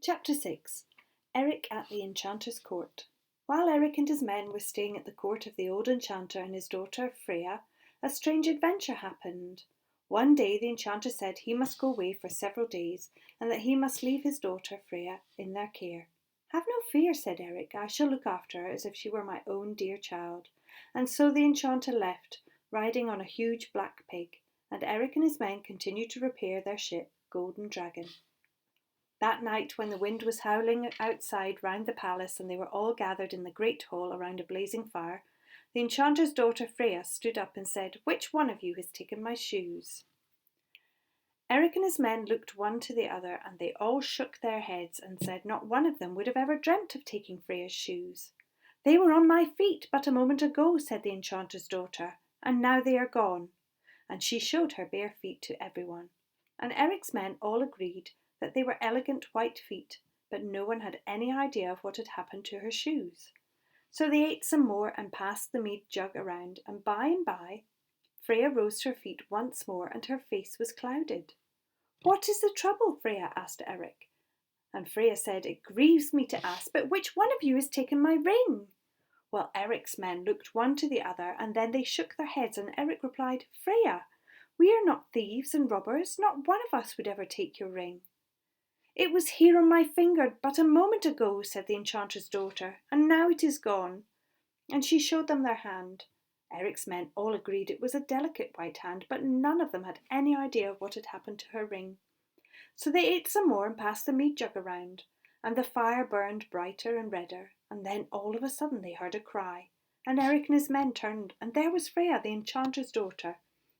Chapter 6. Erik at the Enchanter's Court. While Erik and his men were staying at the court of the old enchanter and his daughter Freya, a strange adventure happened. One day the enchanter said he must go away for several days and that he must leave his daughter Freya in their care. "Have no fear," said Erik, "I shall look after her as if she were my own dear child." And so the enchanter left, riding on a huge black pig, and Erik and his men continued to repair their ship, Golden Dragon. That night, when the wind was howling outside round the palace and they were all gathered in the great hall around a blazing fire, the enchanter's daughter Freya stood up and said, "Which one of you has taken my shoes?" Erik and his men looked one to the other, and they all shook their heads and said not one of them would have ever dreamt of taking Freya's shoes. "They were on my feet but a moment ago," said the enchanter's daughter, "and now they are gone." And she showed her bare feet to everyone. And Erik's men all agreed that they were elegant white feet, but no one had any idea of what had happened to her shoes. So they ate some more and passed the mead jug around, and by, Freya rose to her feet once more and her face was clouded. "What is the trouble?" Freya asked Erik. And Freya said, "It grieves me to ask, but which one of you has taken my ring?" Well, Erik's men looked one to the other, and then they shook their heads, and Erik replied, "Freya, we are not thieves and robbers. Not one of us would ever take your ring." "It was here on my finger but a moment ago," said the enchanter's daughter, "and now it is gone." And she showed them their hand. Erik's men all agreed it was a delicate white hand, but none of them had any idea of what had happened to her ring. So they ate some more and passed the mead jug around, and the fire burned brighter and redder, and then all of a sudden they heard a cry, and Erik and his men turned, and there was Freya, the enchanter's daughter,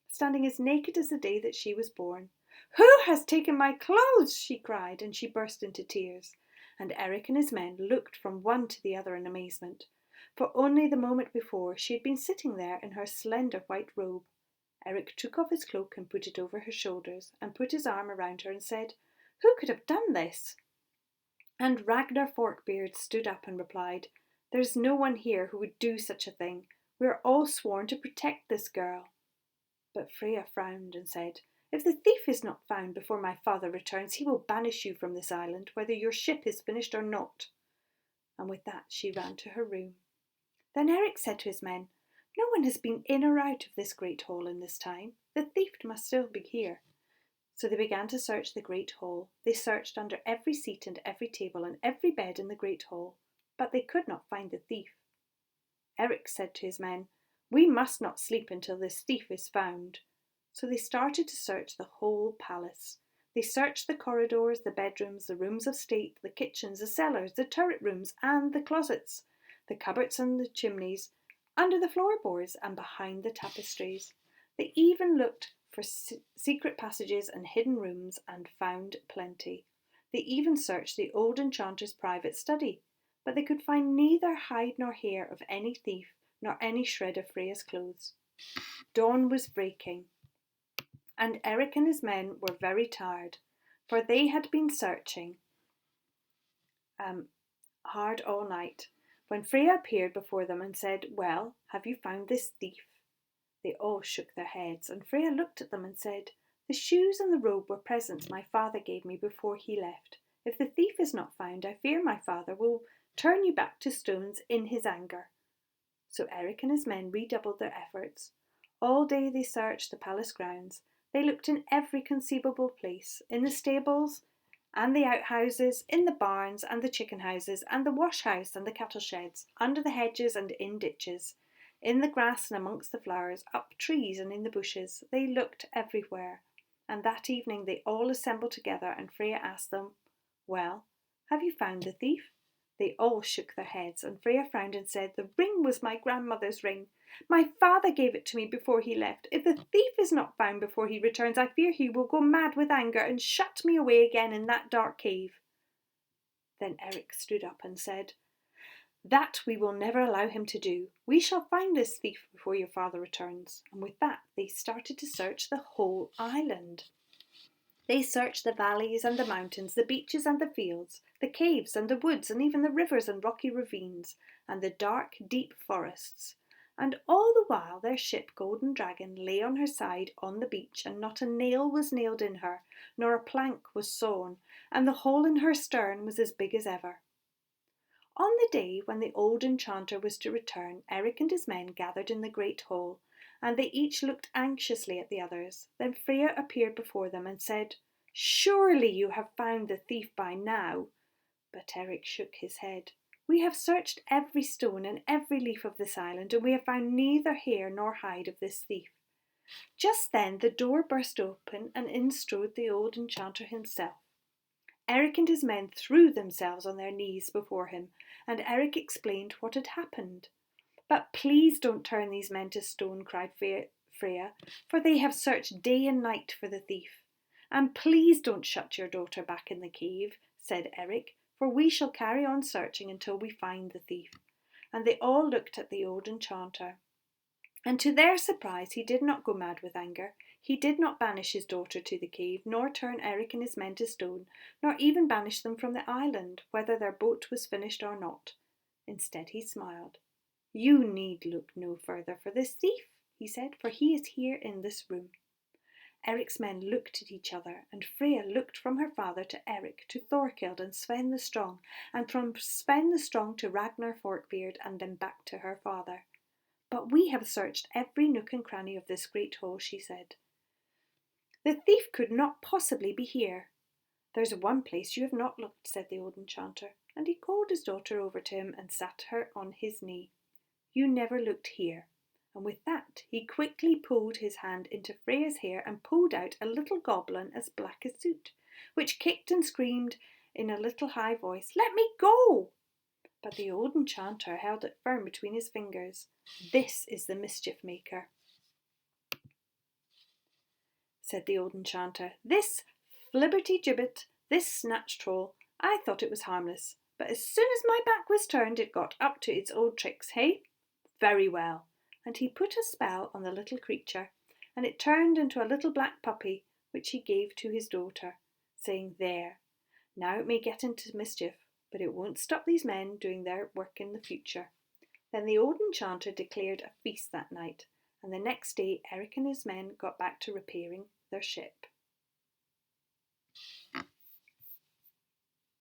standing as naked as the day that she was born. "Who has taken my clothes?" she cried, and she burst into tears. And Erik and his men looked from one to the other in amazement, for only the moment before she had been sitting there in her slender white robe. Erik took off his cloak and put it over her shoulders, and put his arm around her and said, "Who could have done this?" And Ragnar Forkbeard stood up and replied, "There is no one here who would do such a thing. We are all sworn to protect this girl." But Freya frowned and said, "If the thief is not found before my father returns, he will banish you from this island, whether your ship is finished or not." And with that she ran to her room. Then Erik said to his men, "No one has been in or out of this great hall in this time. The thief must still be here." So they began to search the great hall. They searched under every seat and every table and every bed in the great hall, but they could not find the thief. Erik said to his men, "We must not sleep until this thief is found." So they started to search the whole palace. They searched the corridors, the bedrooms, the rooms of state, the kitchens, the cellars, the turret rooms and the closets, the cupboards and the chimneys, under the floorboards and behind the tapestries. They even looked for secret passages and hidden rooms and found plenty. They even searched the old enchanter's private study, but they could find neither hide nor hair of any thief nor any shred of Freya's clothes. Dawn was breaking, and Erik and his men were very tired, for they had been searching hard all night, when Freya appeared before them and said, "Well, have you found this thief?" They all shook their heads, and Freya looked at them and said, "The shoes and the robe were presents my father gave me before he left. If the thief is not found, I fear my father will turn you back to stones in his anger." So Erik and his men redoubled their efforts. All day they searched the palace grounds. They looked in every conceivable place, in the stables and the outhouses, in the barns and the chicken houses and the wash house and the cattle sheds, under the hedges and in ditches, in the grass and amongst the flowers, up trees and in the bushes. They looked everywhere. And that evening they all assembled together, and Freya asked them, "Well, have you found the thief?" They all shook their heads, and Freya frowned and said, "The ring was my grandmother's ring. My father gave it to me before he left. If the thief is not found before he returns, I fear he will go mad with anger and shut me away again in that dark cave." Then Erik stood up and said, "That we will never allow him to do. We shall find this thief before your father returns." And with that they started to search the whole island. They searched the valleys and the mountains, the beaches and the fields, the caves and the woods, and even the rivers and rocky ravines, and the dark, deep forests. And all the while their ship Golden Dragon lay on her side on the beach, and not a nail was nailed in her, nor a plank was sawn, and the hole in her stern was as big as ever. On the day when the old enchanter was to return, Eric and his men gathered in the great hall, and they each looked anxiously at the others. Then Freya appeared before them and said, "Surely you have found the thief by now." But Eric shook his head. "We have searched every stone and every leaf of this island, and we have found neither hair nor hide of this thief." Just then the door burst open, and in strode the old enchanter himself. Eric and his men threw themselves on their knees before him, and Eric explained what had happened. "But please don't turn these men to stone," cried Freya, "for they have searched day and night for the thief." "And please don't shut your daughter back in the cave," said Eric, "for we shall carry on searching until we find the thief." And they all looked at the old enchanter. And to their surprise he did not go mad with anger. He did not banish his daughter to the cave, nor turn Eric and his men to stone, nor even banish them from the island, whether their boat was finished or not. Instead he smiled. "You need look no further for this thief," he said, "for he is here in this room." Eric's men looked at each other, and Freya looked from her father to Eric, to Thorkild and Sven the Strong, and from Sven the Strong to Ragnar Forkbeard, and then back to her father. "But we have searched every nook and cranny of this great hall," she said. "The thief could not possibly be here." "There's one place you have not looked," said the old enchanter, and he called his daughter over to him and sat her on his knee. "You never looked here." And with that he quickly pulled his hand into Freya's hair and pulled out a little goblin as black as soot, which kicked and screamed in a little high voice, "Let me go!" But the old enchanter held it firm between his fingers. "This is the mischief maker," said the old enchanter. "This flibberty-gibbet, this snatch troll. I thought it was harmless, but as soon as my back was turned it got up to its old tricks, hey? Very well." And he put a spell on the little creature, and it turned into a little black puppy, which he gave to his daughter, saying, "There, now it may get into mischief, but it won't stop these men doing their work in the future." Then the old enchanter declared a feast that night, and the next day Eric and his men got back to repairing their ship.